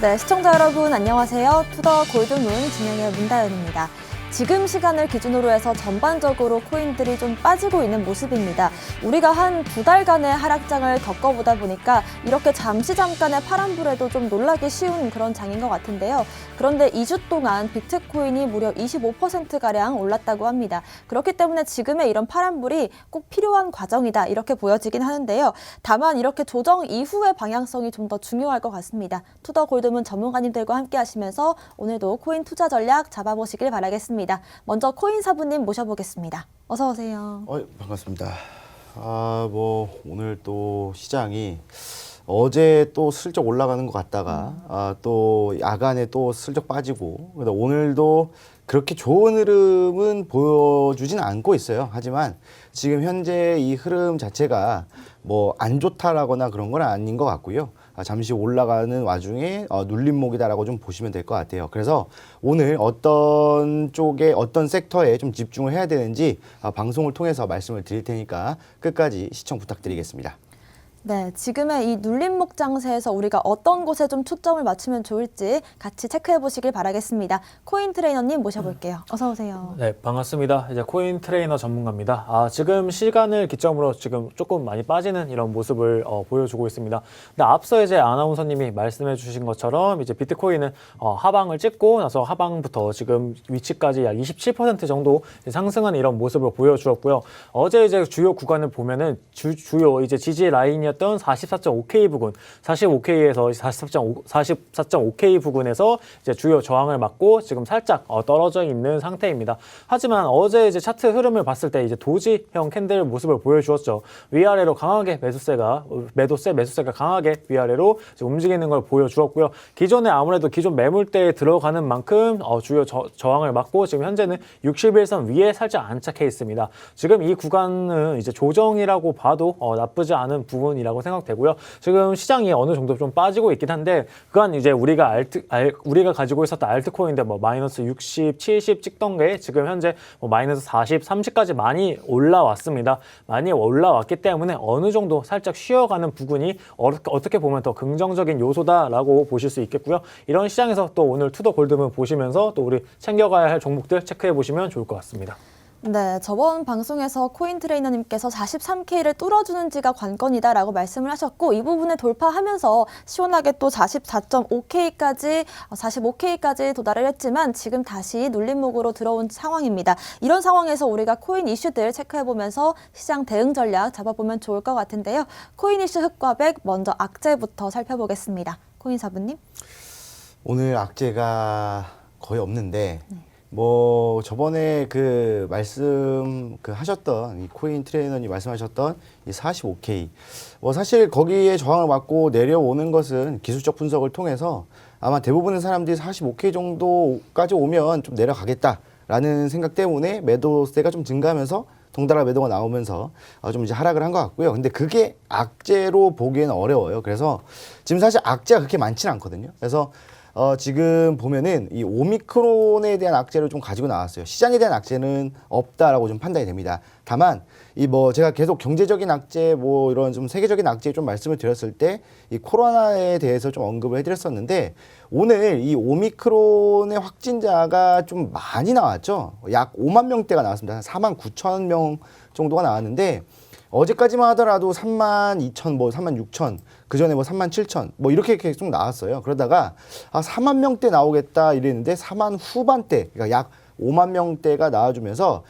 네, 시청자 여러분 안녕하세요. 투더 골드문 진행의 문다연입니다. 지금 시간을 기준으로 해서 전반적으로 코인들이 좀 빠지고 있는 모습입니다. 우리가 한 2달간의 하락장을 겪어보다 보니까 이렇게 잠깐의 파란불에도 좀 놀라기 쉬운 그런 장인 것 같은데요. 그런데 2주 동안 비트코인이 무려 25%가량 올랐다고 합니다. 그렇기 때문에 지금의 이런 파란불이 꼭 필요한 과정이다 이렇게 보여지긴 하는데요. 다만 이렇게 조정 이후의 방향성이 좀 더 중요할 것 같습니다. 투더 골드문 전문가님들과 함께 하시면서 오늘도 코인 투자 전략 잡아보시길 바라겠습니다. 먼저 코인사부님 모셔보겠습니다. 어서 오세요. 반갑습니다. 오늘 또 시장이 어제 또 슬쩍 올라가는 것 같다가 또 야간에 또 슬쩍 빠지고 오늘도 그렇게 좋은 흐름은 보여주진 않고 있어요. 하지만 지금 현재 이 흐름 자체가 뭐 안 좋다라거나 그런 건 아닌 것 같고요. 잠시 올라가는 와중에 눌림목이다라고 좀 보시면 될 것 같아요. 그래서 오늘 어떤 쪽에 어떤 섹터에 좀 집중을 해야 되는지 방송을 통해서 말씀을 드릴 테니까 끝까지 시청 부탁드리겠습니다. 네, 지금의 이 눌림목 장세에서 우리가 어떤 곳에 좀 초점을 맞추면 좋을지 같이 체크해 보시길 바라겠습니다. 코인 트레이너님 모셔볼게요. 어서 오세요. 네, 반갑습니다. 이제 코인 트레이너 전문가입니다. 지금 시간을 기점으로 지금 조금 많이 빠지는 이런 모습을 보여주고 있습니다. 근데 앞서 이제 아나운서님이 말씀해 주신 것처럼 이제 비트코인은 하방을 찍고 나서 하방부터 지금 위치까지 약 27% 정도 상승한 이런 모습을 보여주었고요. 어제 이제 주요 구간을 보면은 주요 이제 지지 라인이었던 44.5K 부근, 45K에서 44.5K 부근에서 이제 주요 저항을 맞고 지금 살짝 떨어져 있는 상태입니다. 하지만 어제 이제 차트 흐름을 봤을 때 이제 도지형 캔들 모습을 보여주었죠. 위아래로 강하게 매수세가 강하게 위아래로 움직이는 걸 보여주었고요. 기존에 아무래도 기존 매물대에 들어가는 만큼 주요 저항을 맞고 지금 현재는 61선 위에 살짝 안착해 있습니다. 지금 이 구간은 이제 조정이라고 봐도 나쁘지 않은 부분이라고 생각되고요. 지금 시장이 어느 정도 좀 빠지고 있긴 한데 그간 이제 우리가 가지고 있었던 알트코인들 뭐 마이너스 60, 70 찍던 게 지금 현재 뭐 마이너스 40, 30까지 많이 올라왔습니다. 많이 올라왔기 때문에 어느 정도 살짝 쉬어가는 부분이 어떻게 보면 더 긍정적인 요소다라고 보실 수 있겠고요. 이런 시장에서 또 오늘 투더 골드문 보시면서 또 우리 챙겨가야 할 종목들 체크해 보시면 좋을 것 같습니다. 네, 저번 방송에서 코인 트레이너님께서 43K를 뚫어주는지가 관건이다라고 말씀을 하셨고 이 부분을 돌파하면서 시원하게 또 44.5K까지, 45K까지 도달을 했지만 지금 다시 눌림목으로 들어온 상황입니다. 이런 상황에서 우리가 코인 이슈들 체크해보면서 시장 대응 전략 잡아보면 좋을 것 같은데요. 코인 이슈 흑과백 먼저 악재부터 살펴보겠습니다. 코인사부님. 오늘 악재가 거의 없는데 저번에 하셨던 이 코인 트레이너님 말씀하셨던 이 45K 사실 거기에 저항을 맞고 내려오는 것은 기술적 분석을 통해서 아마 대부분의 사람들이 45K 정도까지 오면 좀 내려가겠다라는 생각 때문에 매도세가 좀 증가하면서 덩달아 매도가 나오면서 좀 이제 하락을 한 것 같고요. 근데 그게 악재로 보기에는 어려워요. 그래서 지금 사실 악재가 그렇게 많지는 않거든요. 그래서 지금 보면은 이 오미크론에 대한 악재를 좀 가지고 나왔어요. 시장에 대한 악재는 없다라고 좀 판단이 됩니다. 다만 제가 계속 경제적인 악재 이런 좀 세계적인 악재 좀 말씀을 드렸을 때 이 코로나에 대해서 좀 언급을 해드렸었는데 오늘 이 오미크론의 확진자가 좀 많이 나왔죠. 약 5만 명대가 나왔습니다. 한 4만 9천 명 정도가 나왔는데 어제까지만 하더라도 3만 2천, 3만 6천, 그 전에 3만 7천, 이렇게 계속 나왔어요. 그러다가 4만 명대 나오겠다 이랬는데 4만 후반대, 그러니까 약 5만 명대가 나와주면서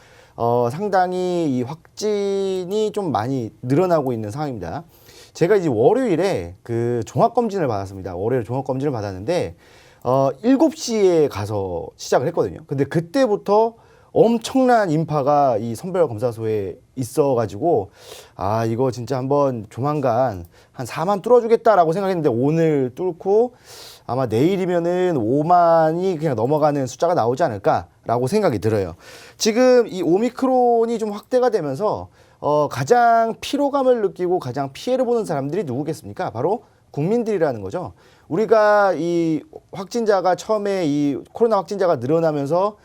상당히 이 확진이 좀 많이 늘어나고 있는 상황입니다. 제가 이제 월요일에 그 종합검진을 받았습니다. 월요일 종합검진을 받았는데 7시에 가서 시작을 했거든요. 근데 그때부터 엄청난 인파가 이 선별검사소에 있어가지고 이거 진짜 한번 조만간 한 4만 뚫어주겠다라고 생각했는데 오늘 뚫고 아마 내일이면은 5만이 그냥 넘어가는 숫자가 나오지 않을까라고 생각이 들어요. 지금 이 오미크론이 좀 확대가 되면서 가장 피로감을 느끼고 가장 피해를 보는 사람들이 누구겠습니까? 바로 국민들이라는 거죠. 우리가 이 확진자가 처음에 이 코로나 확진자가 늘어나면서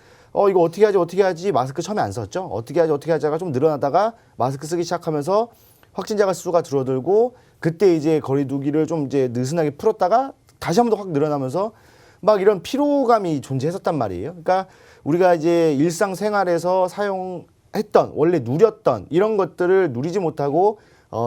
이거 어떻게 하지 마스크 처음에 안 썼죠. 어떻게 하자가 좀 늘어나다가 마스크 쓰기 시작하면서 확진자가 수가 줄어들고 그때 이제 거리 두기를 좀 이제 느슨하게 풀었다가 다시 한 번 더 확 늘어나면서 막 이런 피로감이 존재했었단 말이에요. 그러니까 우리가 이제 일상생활에서 사용했던 원래 누렸던 이런 것들을 누리지 못하고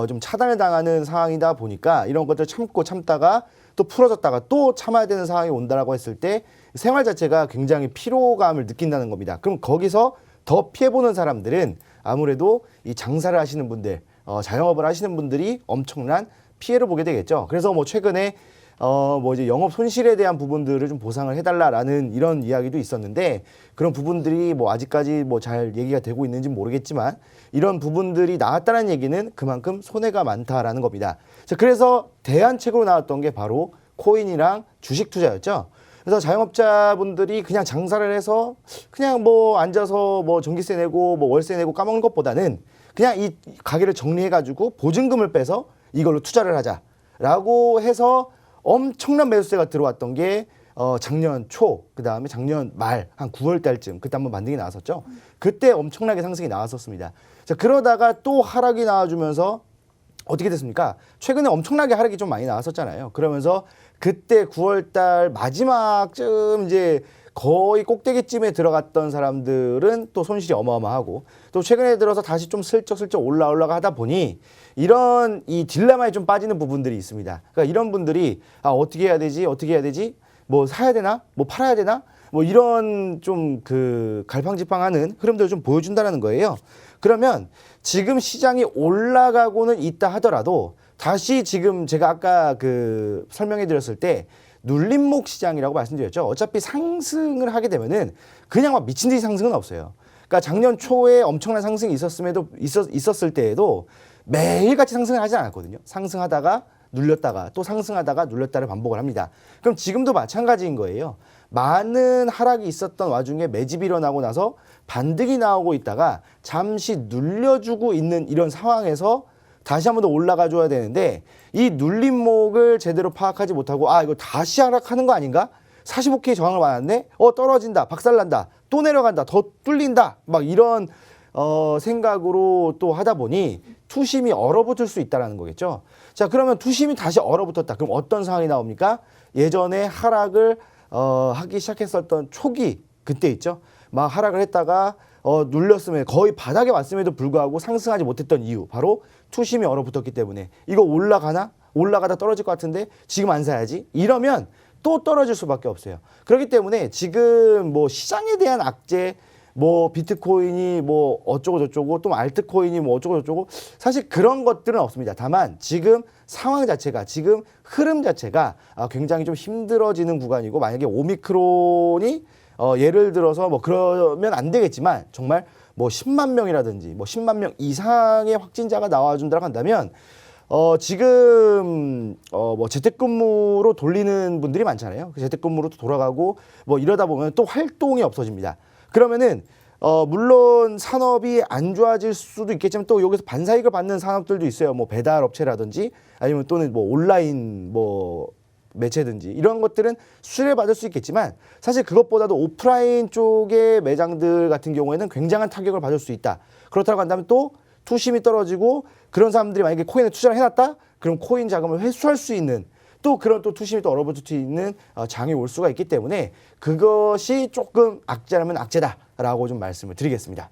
좀 차단을 당하는 상황이다 보니까 이런 것들 참고 참다가 또 풀어졌다가 또 참아야 되는 상황이 온다라고 했을 때 생활 자체가 굉장히 피로감을 느낀다는 겁니다. 그럼 거기서 더 피해보는 사람들은 아무래도 이 장사를 하시는 분들, 자영업을 하시는 분들이 엄청난 피해를 보게 되겠죠. 그래서 뭐 최근에 뭐 이제 영업 손실에 대한 부분들을 좀 보상을 해달라라는 이런 이야기도 있었는데 그런 부분들이 뭐 아직까지 뭐 잘 얘기가 되고 있는지 모르겠지만 이런 부분들이 나왔다는 얘기는 그만큼 손해가 많다라는 겁니다. 자, 그래서 대안책으로 나왔던 게 바로 코인이랑 주식 투자였죠. 그래서 자영업자분들이 그냥 장사를 해서 그냥 뭐 앉아서 뭐 전기세 내고 뭐 월세 내고 까먹는 것보다는 그냥 이 가게를 정리해가지고 보증금을 빼서 이걸로 투자를 하자라고 해서 엄청난 매수세가 들어왔던 게 작년 초, 그 다음에 작년 말, 한 9월 달쯤 그때 한번 반등이 나왔었죠. 그때 엄청나게 상승이 나왔었습니다. 자, 그러다가 또 하락이 나와주면서 어떻게 됐습니까? 최근에 엄청나게 하락이 좀 많이 나왔었잖아요. 그러면서 그때 9월 달 마지막쯤 이제 거의 꼭대기쯤에 들어갔던 사람들은 또 손실이 어마어마하고 또 최근에 들어서 다시 좀 슬쩍슬쩍 올라가 하다 보니 이런 이 딜레마에 좀 빠지는 부분들이 있습니다. 그러니까 이런 분들이 어떻게 해야 되지? 뭐 사야 되나? 뭐 팔아야 되나? 뭐 이런 좀 그 갈팡질팡하는 흐름들을 좀 보여준다는 거예요. 그러면 지금 시장이 올라가고는 있다 하더라도 다시 지금 제가 아까 그 설명해 드렸을 때 눌림목 시장이라고 말씀드렸죠. 어차피 상승을 하게 되면은 그냥 막 미친 듯이 상승은 없어요. 그러니까 작년 초에 엄청난 상승이 있었을 때에도 매일같이 상승을 하지 않았거든요. 상승하다가 눌렸다가 또 상승하다가 눌렸다를 반복을 합니다. 그럼 지금도 마찬가지인 거예요. 많은 하락이 있었던 와중에 매집이 일어나고 나서 반등이 나오고 있다가 잠시 눌려주고 있는 이런 상황에서 다시 한 번 더 올라가 줘야 되는데 이 눌림목을 제대로 파악하지 못하고 이거 다시 하락하는 거 아닌가? 45K 저항을 받았네? 떨어진다, 박살난다, 또 내려간다, 더 뚫린다 막 이런 생각으로 또 하다 보니 투심이 얼어붙을 수 있다는 거겠죠. 자, 그러면 투심이 다시 얼어붙었다. 그럼 어떤 상황이 나옵니까? 예전에 하락을 하기 시작했었던 초기 그때 있죠. 막 하락을 했다가 눌렸으면 거의 바닥에 왔음에도 불구하고 상승하지 못했던 이유 바로 투심이 얼어붙었기 때문에 이거 올라가나? 올라가다 떨어질 것 같은데 지금 안 사야지? 이러면 또 떨어질 수밖에 없어요. 그렇기 때문에 지금 뭐 시장에 대한 악재 뭐 비트코인이 뭐 어쩌고 저쩌고 또 알트코인이 뭐 어쩌고 저쩌고 사실 그런 것들은 없습니다. 다만 지금 상황 자체가 지금 흐름 자체가 굉장히 좀 힘들어지는 구간이고 만약에 오미크론이 예를 들어서 뭐 그러면 안 되겠지만 정말 뭐 10만 명이라든지 뭐 10만 명 이상의 확진자가 나와준다고 한다면 지금 뭐 재택근무로 돌리는 분들이 많잖아요. 그 재택근무로 또 돌아가고 뭐 이러다 보면 또 활동이 없어집니다. 그러면은 물론 산업이 안 좋아질 수도 있겠지만 또 여기서 반사이익을 받는 산업들도 있어요. 뭐 배달 업체라든지 아니면 또는 뭐 온라인 뭐 매체든지 이런 것들은 수혜를 받을 수 있겠지만 사실 그것보다도 오프라인 쪽의 매장들 같은 경우에는 굉장한 타격을 받을 수 있다. 그렇다고 한다면 또 투심이 떨어지고 그런 사람들이 만약에 코인에 투자를 해놨다? 그럼 코인 자금을 회수할 수 있는 또 그런 또 투심이 또 얼어붙을 수 있는 장이 올 수가 있기 때문에 그것이 조금 악재라면 악재다라고 좀 말씀을 드리겠습니다.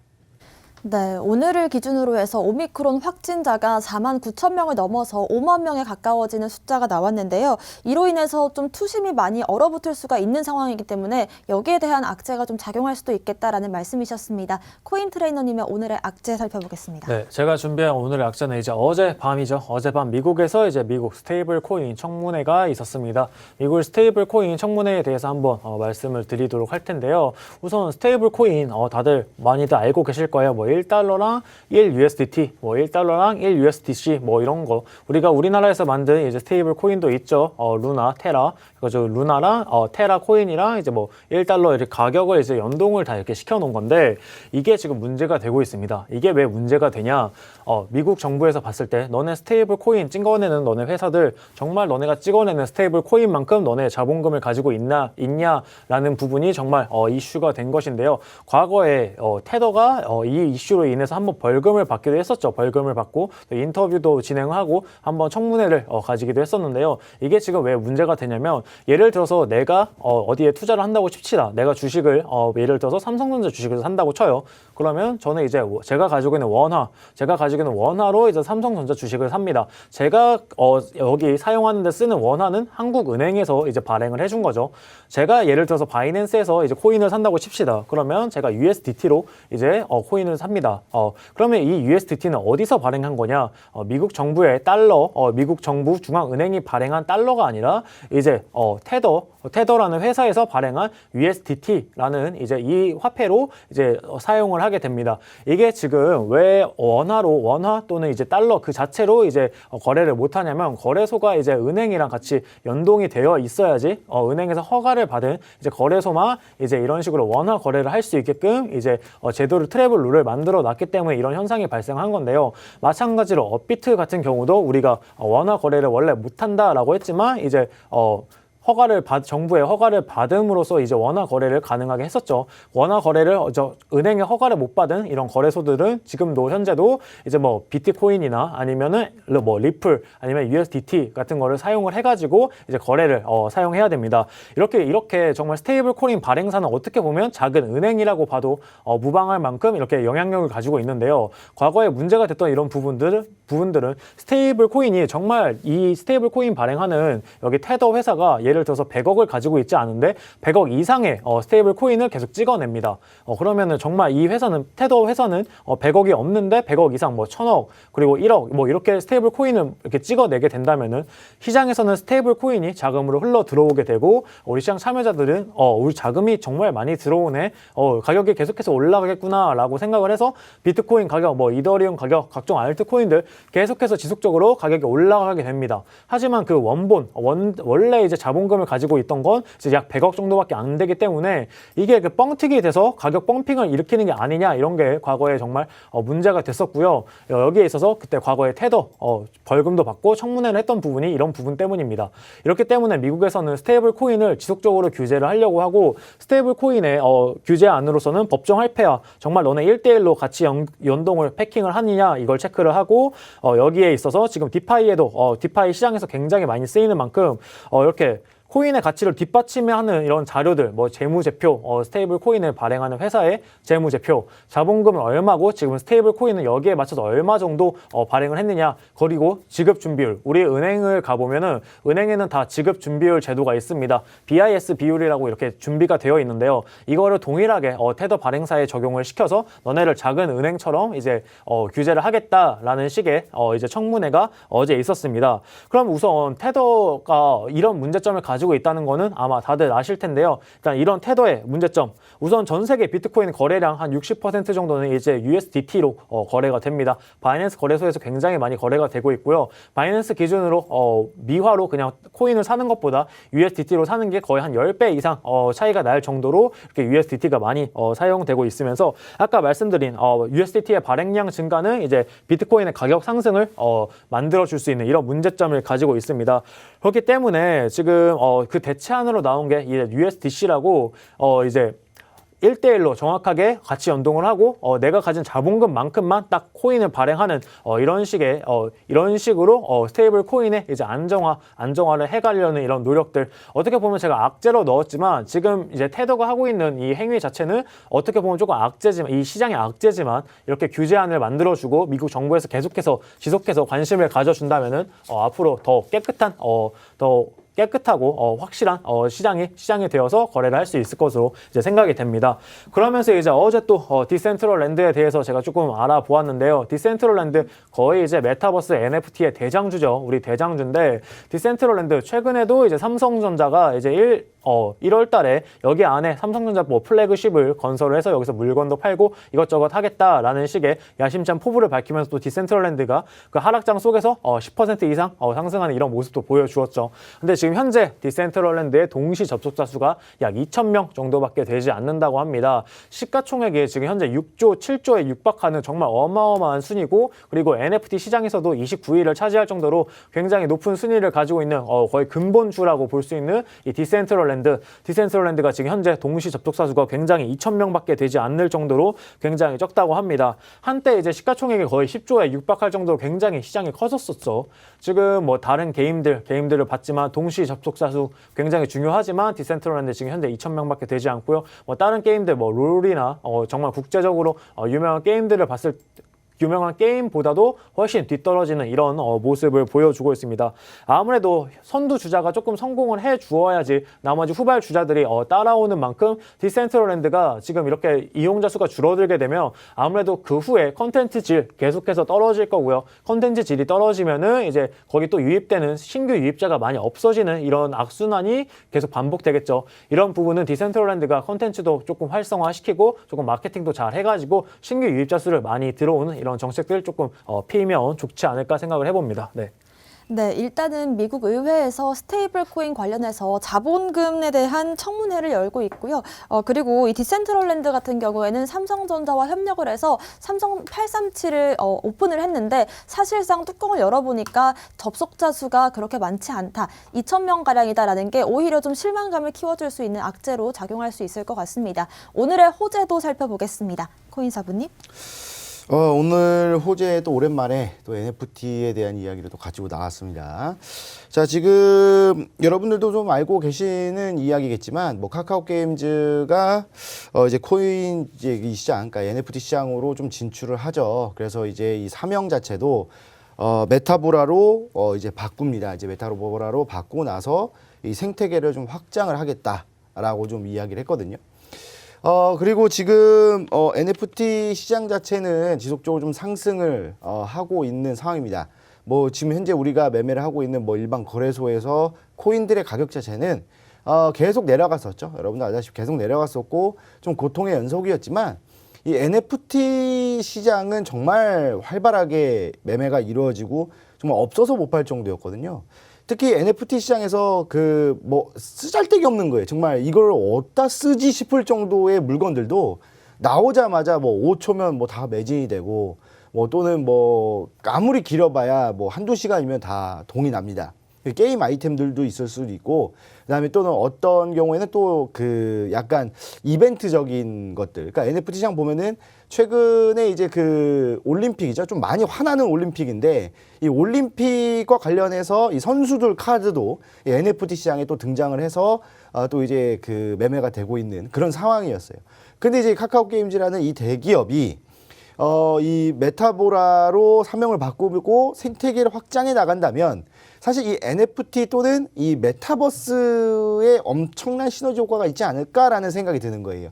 네, 오늘을 기준으로 해서 오미크론 확진자가 4만 9천 명을 넘어서 5만 명에 가까워지는 숫자가 나왔는데요. 이로 인해서 좀 투심이 많이 얼어붙을 수가 있는 상황이기 때문에 여기에 대한 악재가 좀 작용할 수도 있겠다라는 말씀이셨습니다. 코인 트레이너님의 오늘의 악재 살펴보겠습니다. 네, 제가 준비한 오늘의 악재는 이제 어젯밤이죠. 어젯밤 미국에서 이제 미국 스테이블 코인 청문회가 있었습니다. 미국 스테이블 코인 청문회에 대해서 한번 말씀을 드리도록 할 텐데요. 우선 스테이블 코인 다들 많이들 알고 계실 거예요. 뭐 1달러랑 1USDT, 뭐 1달러랑 1USDC 뭐 이런 거 우리가 우리나라에서 만든 이제 스테이블 코인도 있죠. 루나, 테라. 그래서 루나랑 테라 코인이랑 이제 뭐 1달러 이렇게 가격을 이제 연동을 다 이렇게 시켜 놓은 건데 이게 지금 문제가 되고 있습니다. 이게 왜 문제가 되냐? 미국 정부에서 봤을 때 너네 스테이블 코인 찍어내는 너네 회사들 정말 너네가 찍어내는 스테이블 코인만큼 너네 자본금을 가지고 있냐라는 부분이 정말 이슈가 된 것인데요. 과거에 테더가 이 이슈로 인해서 한번 벌금을 받기도 했었죠. 벌금을 받고 또 인터뷰도 진행하고 한번 청문회를 가지기도 했었는데요. 이게 지금 왜 문제가 되냐면 예를 들어서 내가 어디에 투자를 한다고 칩시다. 내가 주식을 예를 들어서 삼성전자 주식을 산다고 쳐요. 그러면 저는 이제 제가 가지고 있는 원화로 이제 삼성전자 주식을 삽니다. 제가 여기 사용하는 데 쓰는 원화는 한국은행에서 이제 발행을 해준 거죠. 제가 예를 들어서 바이낸스에서 이제 코인을 산다고 칩시다. 그러면 제가 USDT로 이제 코인을 삽니다. 그러면 이 USDT는 어디서 발행한 거냐? 미국 정부의 달러, 미국 정부 중앙은행이 발행한 달러가 아니라 이제 테더라는 회사에서 발행한 USDT라는 이제 이 화폐로 이제 사용을 하게 됩니다. 이게 지금 왜 원화 또는 이제 달러 그 자체로 이제 거래를 못 하냐면 거래소가 이제 은행이랑 같이 연동이 되어 있어야지 은행에서 허가를 받은 이제 거래소만 이제 이런 식으로 원화 거래를 할 수 있게끔 이제 제도를 트래블 룰을 만들어 놨기 때문에 이런 현상이 발생한 건데요. 마찬가지로 업비트 같은 경우도 우리가 원화 거래를 원래 못 한다라고 했지만 이제 정부의 허가를 받음으로써 이제 원화 거래를 가능하게 했었죠. 원화 거래를 은행의 허가를 못 받은 이런 거래소들은 지금도 현재도 이제 뭐 비트코인이나 아니면은 뭐 리플 아니면 USDT 같은 거를 사용을 해가지고 이제 거래를 사용해야 됩니다. 이렇게 정말 스테이블 코인 발행사는 어떻게 보면 작은 은행이라고 봐도 무방할 만큼 이렇게 영향력을 가지고 있는데요. 과거에 문제가 됐던 이런 부분들은 스테이블 코인이 정말 이 스테이블 코인 발행하는 여기 테더 회사가 예를 들어서 100억을 가지고 있지 않은데 100억 이상의 스테이블 코인을 계속 찍어냅니다. 그러면은 정말 이 회사는 테더 회사는 100억이 없는데 100억 이상 뭐 1000억 그리고 1억 뭐 이렇게 스테이블 코인을 이렇게 찍어내게 된다면은 시장에서는 스테이블 코인이 자금으로 흘러 들어오게 되고 우리 시장 참여자들은 우리 자금이 정말 많이 들어오네. 가격이 계속해서 올라가겠구나라고 생각을 해서 비트코인 가격, 뭐 이더리움 가격, 각종 알트코인들 계속해서 지속적으로 가격이 올라가게 됩니다. 하지만 그 원래 이제 자본금을 가지고 있던 건 이제 약 100억 정도밖에 안 되기 때문에 이게 그 뻥튀기 돼서 가격 뻥핑을 일으키는 게 아니냐 이런 게 과거에 정말 문제가 됐었고요. 여기에 있어서 그때 과거에 테더 벌금도 받고 청문회를 했던 부분이 이런 부분 때문입니다. 이렇기 때문에 미국에서는 스테이블 코인을 지속적으로 규제를 하려고 하고 스테이블 코인의 규제안으로서는 법정 할패와 정말 너네 1대1로 같이 연동을 패킹을 하느냐 이걸 체크를 하고 여기에 있어서 지금 디파이에도 디파이 시장에서 굉장히 많이 쓰이는 만큼 이렇게 코인의 가치를 뒷받침하는 이런 자료들, 뭐 재무제표, 스테이블 코인을 발행하는 회사의 재무제표, 자본금은 얼마고 지금 스테이블 코인은 여기에 맞춰서 얼마 정도 발행을 했느냐, 그리고 지급 준비율. 우리 은행을 가보면은 은행에는 다 지급 준비율 제도가 있습니다. BIS 비율이라고 이렇게 준비가 되어 있는데요. 이거를 동일하게 테더 발행사에 적용을 시켜서 너네를 작은 은행처럼 이제 규제를 하겠다라는 식의 이제 청문회가 어제 있었습니다. 그럼 우선 테더가 이런 문제점을 가지고 있다는 거는 아마 다들 아실 텐데요. 일단 이런 테더의 문제점. 우선 전 세계 비트코인 거래량 한 60% 정도는 이제 USDT로 거래가 됩니다. 바이낸스 거래소에서 굉장히 많이 거래가 되고 있고요. 바이낸스 기준으로 미화로 그냥 코인을 사는 것보다 USDT로 사는 게 거의 한 10배 이상 차이가 날 정도로 이렇게 USDT가 많이 사용되고 있으면서 아까 말씀드린 USDT의 발행량 증가는 이제 비트코인의 가격 상승을 만들어 줄 수 있는 이런 문제점을 가지고 있습니다. 그렇기 때문에 지금 그 대체안으로 나온 게 이제 USDC라고 이제 1대1로 정확하게 같이 연동을 하고 내가 가진 자본금만큼만 딱 코인을 발행하는 이런 식으로 스테이블 코인의 이제 안정화를 해가려는 이런 노력들 어떻게 보면 제가 악재로 넣었지만 지금 이제 테더가 하고 있는 이 행위 자체는 어떻게 보면 조금 악재지만 이 시장의 악재지만 이렇게 규제안을 만들어주고 미국 정부에서 지속해서 관심을 가져준다면은 앞으로 더 깨끗하고 확실한 시장이 되어서 거래를 할 수 있을 것으로 이제 생각이 됩니다. 그러면서 이제 어제 또 디센트럴랜드에 대해서 제가 조금 알아보았는데요. 디센트럴랜드 거의 이제 메타버스 NFT의 대장주죠. 우리 대장주인데 디센트럴랜드 최근에도 이제 삼성전자가 이제 1월 달에 여기 안에 삼성전자 뭐 플래그십을 건설을 해서 여기서 물건도 팔고 이것저것 하겠다라는 식의 야심찬 포부를 밝히면서 또 디센트럴랜드가 그 하락장 속에서 10% 이상 상승하는 이런 모습도 보여주었죠. 근데 지금 현재 디센트럴랜드의 동시 접속자 수가 약 2,000명 정도밖에 되지 않는다고 합니다. 시가총액이 지금 현재 6조, 7조에 육박하는 정말 어마어마한 순위고, 그리고 NFT 시장에서도 29위를 차지할 정도로 굉장히 높은 순위를 가지고 있는 거의 근본주라고 볼 수 있는 이 디센트럴랜드가 지금 현재 동시 접속자 수가 굉장히 2,000명밖에 되지 않을 정도로 굉장히 적다고 합니다. 한때 이제 시가총액이 거의 10조에 육박할 정도로 굉장히 시장이 커졌었죠. 지금 뭐 다른 게임들을 봤지만 동시 접속자 수 굉장히 중요하지만 디센트럴랜드 지금 현재 2,000명밖에 되지 않고요. 뭐 다른 게임들 뭐 롤이나 정말 국제적으로 유명한 게임보다도 훨씬 뒤떨어지는 이런 모습을 보여주고 있습니다. 아무래도 선두 주자가 조금 성공을 해주어야지 나머지 후발 주자들이 따라오는 만큼 디센트럴랜드가 지금 이렇게 이용자 수가 줄어들게 되면 아무래도 그 후에 컨텐츠 질 계속해서 떨어질 거고요. 컨텐츠 질이 떨어지면은 이제 거기 또 유입되는 신규 유입자가 많이 없어지는 이런 악순환이 계속 반복되겠죠. 이런 부분은 디센트럴랜드가 컨텐츠도 조금 활성화시키고 조금 마케팅도 잘 해가지고 신규 유입자 수를 많이 들어오는 이런 정책들 조금 피면 좋지 않을까 생각을 해봅니다. 네. 네, 일단은 미국 의회에서 스테이블 코인 관련해서 자본금에 대한 청문회를 열고 있고요. 그리고 이 디센트럴랜드 같은 경우에는 삼성전자와 협력을 해서 삼성 837을 오픈을 했는데 사실상 뚜껑을 열어보니까 접속자 수가 그렇게 많지 않다. 2,000명가량이다라는 게 오히려 좀 실망감을 키워줄 수 있는 악재로 작용할 수 있을 것 같습니다. 오늘의 호재도 살펴보겠습니다. 코인사부님. 오늘 호재 또 오랜만에 또 NFT에 대한 이야기를 또 가지고 나왔습니다. 자, 지금 여러분들도 좀 알고 계시는 이야기겠지만, 뭐 카카오 게임즈가 이제 코인 이제 이 시장, 그러니까 NFT 시장으로 좀 진출을 하죠. 그래서 이제 이 사명 자체도 메타보라로 이제 바꿉니다. 이제 메타보라로 바꾸고 나서 이 생태계를 좀 확장을 하겠다라고 좀 이야기를 했거든요. 그리고 지금 NFT 시장 자체는 지속적으로 좀 상승을 하고 있는 상황입니다. 뭐 지금 현재 우리가 매매를 하고 있는 뭐 일반 거래소에서 코인들의 가격 자체는 계속 내려갔었죠. 여러분들 아시다시피 계속 내려갔었고 좀 고통의 연속이었지만 이 NFT 시장은 정말 활발하게 매매가 이루어지고 정말 없어서 못 팔 정도였거든요. 특히 NFT 시장에서 그 뭐 쓰잘데기 없는 거예요. 정말 이걸 어디다 쓰지 싶을 정도의 물건들도 나오자마자 뭐 5초면 뭐 다 매진이 되고 뭐 또는 뭐 아무리 길어봐야 뭐 한두 시간이면 다 동이 납니다. 게임 아이템들도 있을 수도 있고 그다음에 또는 어떤 경우에는 또 그 약간 이벤트적인 것들. 그러니까 NFT 시장 보면은 최근에 이제 그 올림픽이죠. 좀 많이 화나는 올림픽인데 이 올림픽과 관련해서 이 선수들 카드도 이 NFT 시장에 또 등장을 해서 또 이제 그 매매가 되고 있는 그런 상황이었어요. 근데 이제 카카오 게임즈라는 이 대기업이 이 메타보라로 사명을 바꾸고 생태계를 확장해 나간다면 사실 이 NFT 또는 이 메타버스에 엄청난 시너지 효과가 있지 않을까라는 생각이 드는 거예요.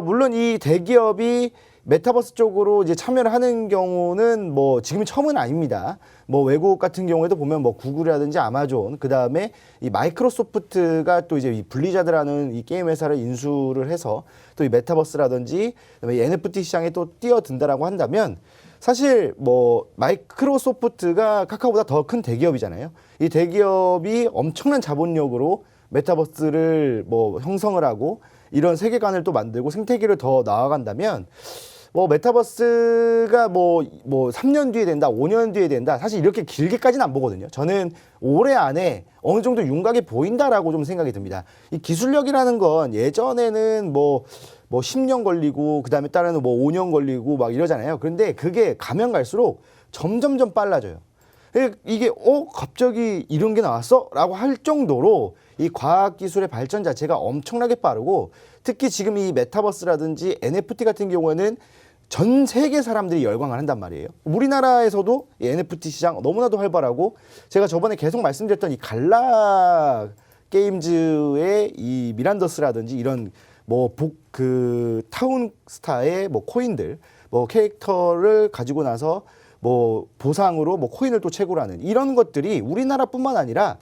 물론 이 대기업이 메타버스 쪽으로 이제 참여를 하는 경우는 뭐 지금이 처음은 아닙니다. 뭐 외국 같은 경우에도 보면 뭐 구글이라든지 아마존, 그 다음에 이 마이크로소프트가 또 이제 이 블리자드라는 이 게임 회사를 인수를 해서 또 이 메타버스라든지 그다음에 이 NFT 시장에 또 뛰어든다라고 한다면 사실 뭐 마이크로소프트가 카카오보다 더 큰 대기업이잖아요. 이 대기업이 엄청난 자본력으로 메타버스를 뭐 형성을 하고 이런 세계관을 또 만들고 생태계를 더 나아간다면 뭐 메타버스가 뭐 3년 뒤에 된다, 5년 뒤에 된다. 사실 이렇게 길게까지는 안 보거든요. 저는 올해 안에 어느 정도 윤곽이 보인다라고 좀 생각이 듭니다. 이 기술력이라는 건 예전에는 뭐 10년 걸리고 그다음에 따르는 뭐 5년 걸리고 막 이러잖아요. 그런데 그게 가면 갈수록 점점점 빨라져요. 이게 갑자기 이런 게 나왔어? 라고 할 정도로 이 과학기술의 발전 자체가 엄청나게 빠르고 특히 지금 이 메타버스라든지 NFT 같은 경우에는 전 세계 사람들이 열광을 한단 말이에요. 우리나라에서도 이 NFT 시장 너무나도 활발하고 제가 저번에 계속 말씀드렸던 이 갈라 게임즈의 이 미란더스라든지 이런 뭐 타운스타의 뭐 코인들 뭐 캐릭터를 가지고 나서 뭐 보상으로 뭐 코인을 또 채굴하는 이런 것들이 우리나라뿐만 아니라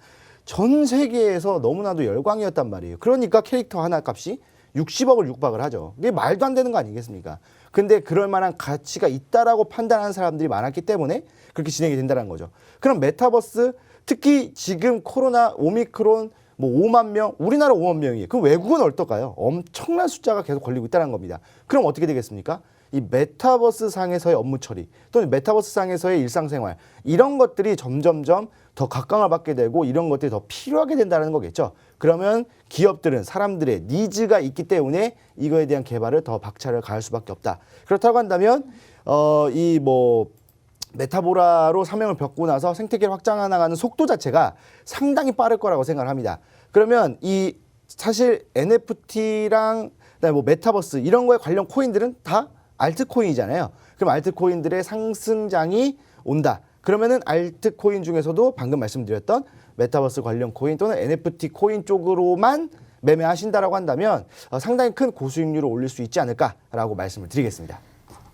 전 세계에서 너무나도 열광이었단 말이에요. 그러니까 캐릭터 하나 값이 60억을 육박을 하죠. 이게 말도 안 되는 거 아니겠습니까? 근데 그럴 만한 가치가 있다라고 판단하는 사람들이 많았기 때문에 그렇게 진행이 된다는 거죠. 그럼 메타버스 특히 지금 코로나 오미크론 뭐 5만 명, 우리나라 5만 명이 그럼 외국은 어떨까요? 엄청난 숫자가 계속 걸리고 있다는 겁니다. 그럼 어떻게 되겠습니까? 이 메타버스 상에서의 업무 처리 또는 메타버스 상에서의 일상생활 이런 것들이 점점점 더 각광을 받게 되고 이런 것들이 더 필요하게 된다는 거겠죠. 그러면 기업들은 사람들의 니즈가 있기 때문에 이거에 대한 개발을 더 박차를 가할 수밖에 없다. 그렇다고 한다면 이 뭐 메타보라로 사명을 벽고 나서 생태계를 확장해 나가는 속도 자체가 상당히 빠를 거라고 생각을 합니다. 그러면 이 사실 NFT랑 그다음에 뭐 메타버스 이런 거에 관련 코인들은 다 알트코인이잖아요. 그럼 알트코인들의 상승장이 온다. 그러면은 알트코인 중에서도 방금 말씀드렸던 메타버스 관련 코인 또는 NFT 코인 쪽으로만 매매하신다라고 한다면 상당히 큰 고수익률을 올릴 수 있지 않을까라고 말씀을 드리겠습니다.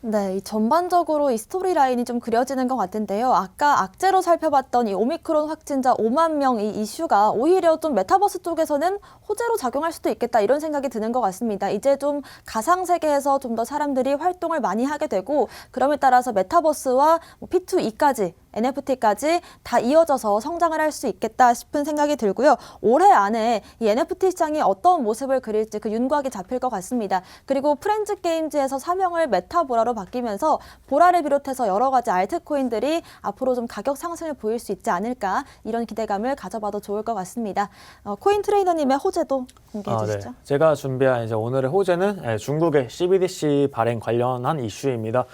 네, 이 전반적으로 이 스토리 라인이 좀 그려지는 것 같은데요. 아까 악재로 살펴봤던 이 오미크론 확진자 5만 명 이 이슈가 오히려 좀 메타버스 쪽에서는 호재로 작용할 수도 있겠다 이런 생각이 드는 것 같습니다. 이제 좀 가상 세계에서 좀 더 사람들이 활동을 많이 하게 되고 그럼에 따라서 메타버스와 P2E까지 NFT까지 다 이어져서 성장을 할 수 있겠다 싶은 생각이 들고요. 올해 안에 이 NFT 시장이 어떤 모습을 그릴지 그 윤곽이 잡힐 것 같습니다. 그리고 프렌즈 게임즈에서 사명을 메타보라로 바뀌면서 보라를 비롯해서 여러 가지 알트코인들이 앞으로 좀 가격 상승을 보일 수 있지 않을까 이런 기대감을 가져봐도 좋을 것 같습니다. 코인 트레이너님의 호재도 공개해 주시죠. 네. 제가 준비한 이제 오늘의 호재는 중국의 CBDC 발행 관련한 이슈입니다.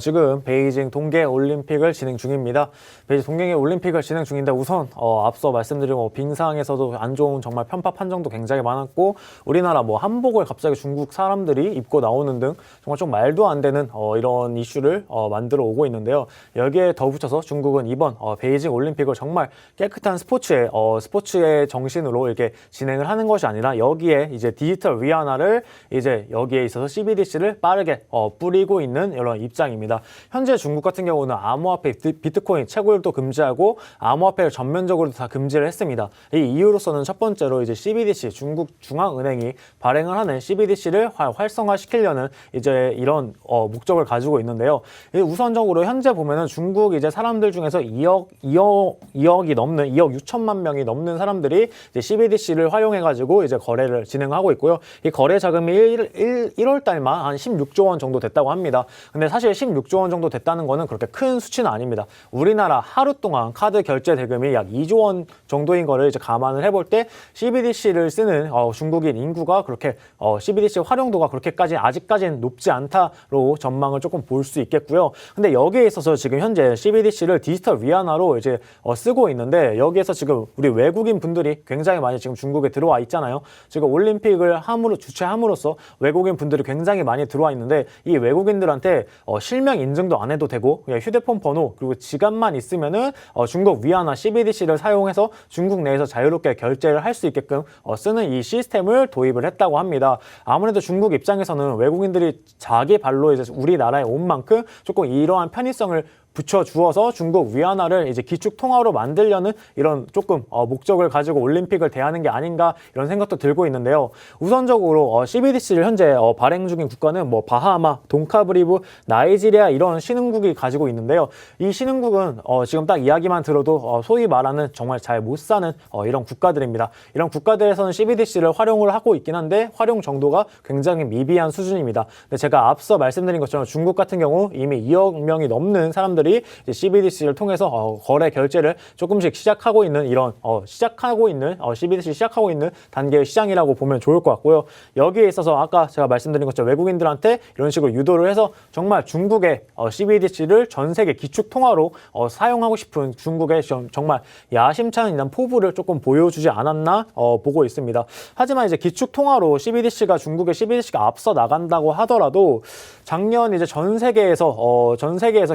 지금 베이징 동계 올림픽을 진행 중입니다. 베이징 동계 올림픽을 진행 중인데 우선 앞서 말씀드린 빙상에서도 안 좋은 정말 편파 판정도 굉장히 많았고 우리나라 뭐 한복을 갑자기 중국 사람들이 입고 나오는 등 정말 좀 말도 안 되는 이런 이슈를 만들어 오고 있는데요. 여기에 덧붙여서 중국은 이번 베이징 올림픽을 정말 깨끗한 스포츠의 정신으로 이렇게 진행을 하는 것이 아니라 여기에 이제 디지털 위안화를 이제 여기에 있어서 CBDC를 빠르게 뿌리고 있는 이런 입장입니다. 현재 중국 같은 경우는 암호화폐, 비트코인, 채굴도 금지하고 암호화폐를 전면적으로 다 금지를 했습니다. 이 이유로서는 첫 번째로 이제 CBDC, 중국 중앙은행이 발행을 하는 CBDC를 활성화시키려는 이제 이런 목적을 가지고 있는데요. 우선적으로 현재 보면은 중국 이제 사람들 중에서 2억이 넘는 2억 6천만 명이 넘는 사람들이 이제 CBDC를 활용해가지고 이제 거래를 진행하고 있고요. 이 거래 자금이 1월 달만 한 16조 원 정도 됐다고 합니다. 근데 사실 16조 원 정도 됐다는 거는 그렇게 큰 수치는 아닙니다. 우리나라 하루 동안 카드 결제 대금이 약 2조 원 정도인 거를 이제 감안을 해볼 때 CBDC를 쓰는 중국인 인구가 그렇게 CBDC 활용도가 그렇게까지 아직까지는 높지 않다로 전망을 조금 볼 수 있겠고요. 근데 여기에 있어서 지금 현재 CBDC를 디지털 위안화로 이제 쓰고 있는데 여기에서 지금 우리 외국인 분들이 굉장히 많이 지금 중국에 들어와 있잖아요. 지금 올림픽을 주최함으로써 외국인 분들이 굉장히 많이 들어와 있는데 이 외국인들한테 실명 인증도 안 해도 되고 그냥 휴대폰 번호 그리고 지갑만 있으면은 중국 위안화 CBDC를 사용해서 중국 내에서 자유롭게 결제를 할 수 있게끔 쓰는 이 시스템을 도입을 했다고 합니다. 아무래도 중국 입장에서는 외국인들이 자기 발로 이제 우리나라에 온 만큼 조금 이러한 편의성을 붙여주어서 중국 위안화를 이제 기축 통화로 만들려는 이런 조금 목적을 가지고 올림픽을 대하는 게 아닌가 이런 생각도 들고 있는데요. 우선적으로 CBDC를 현재 발행 중인 국가는 뭐 바하마, 동카브리브, 나이지리아 이런 신흥국이 가지고 있는데요. 이 신흥국은 지금 딱 이야기만 들어도 소위 말하는 정말 잘 못 사는 이런 국가들입니다. 이런 국가들에서는 CBDC를 활용을 하고 있긴 한데 활용 정도가 굉장히 미비한 수준입니다. 근데 제가 앞서 말씀드린 것처럼 중국 같은 경우 이미 2억 명이 넘는 사람들이 이제 CBDC를 통해서 거래 결제를 조금씩 시작하고 있는 이런 CBDC 시작하고 있는 단계의 시장이라고 보면 좋을 것 같고요. 여기에 있어서 아까 제가 말씀드린 것처럼 외국인들한테 이런 식으로 유도를 해서 정말 중국의 CBDC를 전 세계 기축 통화로 사용하고 싶은 중국의 정말 야심찬 이런 포부를 조금 보여주지 않았나 보고 있습니다. 하지만 이제 기축 통화로 중국의 CBDC가 앞서 나간다고 하더라도 작년 이제 전 세계에서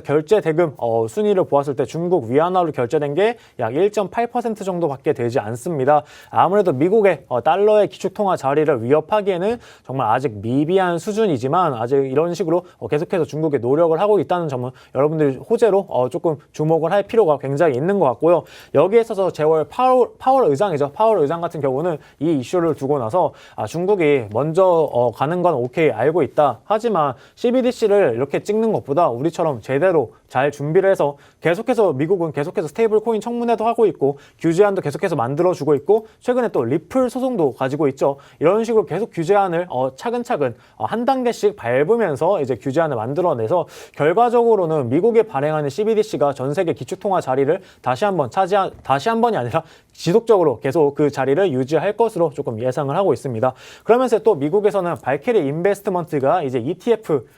결제 대금 순위를 보았을 때 중국 위안화로 결제된 게 약 1.8% 정도밖에 되지 않습니다. 아무래도 미국의 달러의 기축통화 자리를 위협하기에는 정말 아직 미비한 수준이지만 아직 이런 식으로 계속해서 중국에 노력을 하고 있다는 점은 여러분들이 호재로 조금 주목을 할 필요가 굉장히 있는 것 같고요. 여기에 있어서 제월 파월 의장이죠. 파월 의장 같은 경우는 이 이슈를 두고 나서 중국이 먼저 가는 건 오케이 알고 있다. 하지만 CBDC를 이렇게 찍는 것보다 우리처럼 제대로 잘 잘 준비를 해서 계속해서 미국은 계속해서 스테이블 코인 청문회도 하고 있고 규제안도 계속해서 만들어주고 있고 최근에 또 리플 소송도 가지고 있죠. 이런 식으로 계속 규제안을 차근차근 한 단계씩 밟으면서 이제 규제안을 만들어내서 결과적으로는 미국에 발행하는 CBDC가 전 세계 기축통화 자리를 다시 한번이 아니라 지속적으로 계속 그 자리를 유지할 것으로 조금 예상을 하고 있습니다. 그러면서 또 미국에서는 발키리 인베스트먼트가 이제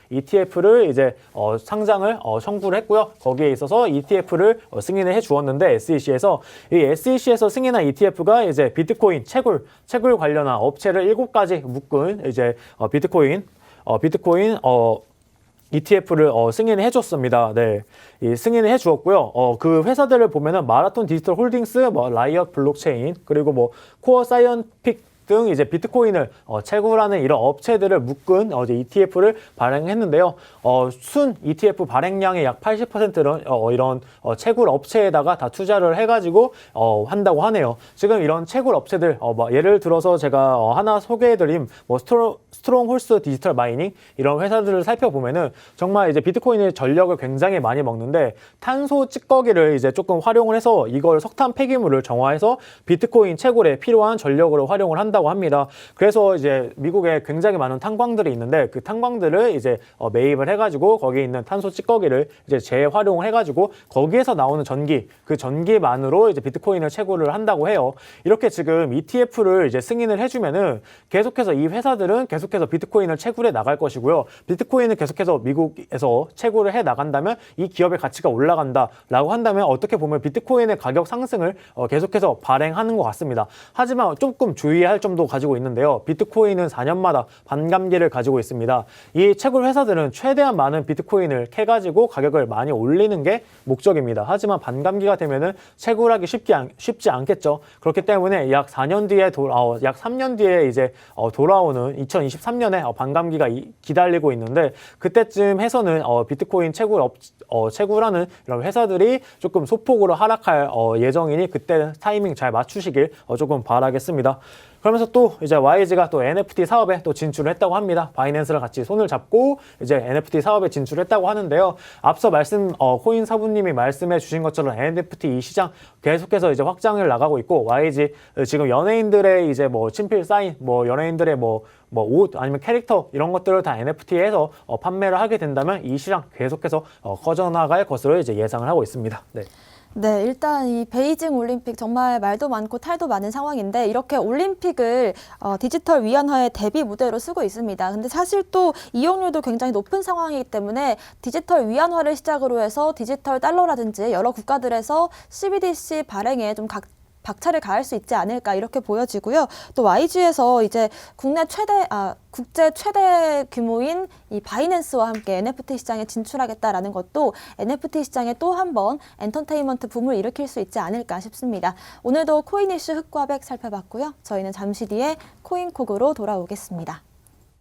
ETF를 이제 상장을 청구를 했고요. 거기에 있어서 ETF를 승인을 해 주었는데 SEC에서 이 SEC에서 승인한 ETF가 이제 비트코인 채굴 관련한 업체를 7가지 묶은 이제 비트코인 ETF를 승인해 줬습니다. 네, 이 승인을 해 주었고요. 그 회사들을 보면은 마라톤 디지털 홀딩스, 뭐 라이엇 블록체인, 그리고 뭐 코어 사이언픽 등 이제 비트코인을 채굴하는 이런 업체들을 묶은 어제 ETF를 발행했는데요. 순 ETF 발행량의 약 80%는 이런 채굴 업체에다가 다 투자를 해가지고 한다고 하네요. 지금 이런 채굴 업체들 뭐 예를 들어서 제가 하나 소개해드린 뭐 스트롱 홀스 디지털 마이닝 이런 회사들을 살펴보면은 정말 이제 비트코인의 전력을 굉장히 많이 먹는데 탄소 찌꺼기를 이제 조금 활용을 해서 이걸 석탄 폐기물을 정화해서 비트코인 채굴에 필요한 전력으로 활용을 한다고 합니다. 그래서 이제 미국에 굉장히 많은 탄광들이 있는데 그 탄광들을 이제 매입을 해가지고 거기에 있는 탄소 찌꺼기를 이제 재활용을 해가지고 거기에서 나오는 전기, 그 전기만으로 이제 비트코인을 채굴을 한다고 해요. 이렇게 지금 ETF를 이제 승인을 해주면은 계속해서 이 회사들은 계속해서 비트코인을 채굴해 나갈 것이고요. 비트코인을 계속해서 미국에서 채굴을 해 나간다면 이 기업의 가치가 올라간다라고 한다면 어떻게 보면 비트코인의 가격 상승을 계속해서 발행하는 것 같습니다. 하지만 조금 주의할 점도 가지고 있는데요. 비트코인은 4년마다 반감기를 가지고 있습니다. 이 채굴 회사들은 최대한 많은 비트코인을 캐가지고 가격을 많이 올리는 게 목적입니다. 하지만 반감기가 되면은 채굴하기 쉽지 않겠죠. 그렇기 때문에 약 4년 뒤에 약 3년 뒤에 이제 돌아오는 2023년에 반감기가 기다리고 있는데 그때쯤 해서는 비트코인 채굴하는 이런 회사들이 조금 소폭으로 하락할 예정이니 그때 타이밍 잘 맞추시길 조금 바라겠습니다. 그러면서 또 이제 YG가 또 NFT 사업에 또 진출을 했다고 합니다. 바이낸스랑 같이 손을 잡고 이제 NFT 사업에 진출했다고 하는데요. 앞서 코인 사부님이 말씀해 주신 것처럼 NFT 이 시장 계속해서 이제 확장을 나가고 있고 YG 지금 연예인들의 이제 뭐 친필 사인, 뭐 연예인들의 뭐 옷 아니면 캐릭터 이런 것들을 다 NFT에서 판매를 하게 된다면 이 시장 계속해서 커져나갈 것으로 이제 예상을 하고 있습니다. 네. 네, 일단 이 베이징 올림픽 정말 말도 많고 탈도 많은 상황인데 이렇게 올림픽을 디지털 위안화의 대비 무대로 쓰고 있습니다. 근데 사실 또 이용률도 굉장히 높은 상황이기 때문에 디지털 위안화를 시작으로 해서 디지털 달러라든지 여러 국가들에서 CBDC 발행에 좀 박차를 가할 수 있지 않을까 이렇게 보여지고요. 또 YG에서 이제 국제 최대 규모인 이 바이낸스와 함께 NFT 시장에 진출하겠다라는 것도 NFT 시장에 또 한 번 엔터테인먼트 붐을 일으킬 수 있지 않을까 싶습니다. 오늘도 코인 이슈 흑과백 살펴봤고요. 저희는 잠시 뒤에 코인콕으로 돌아오겠습니다.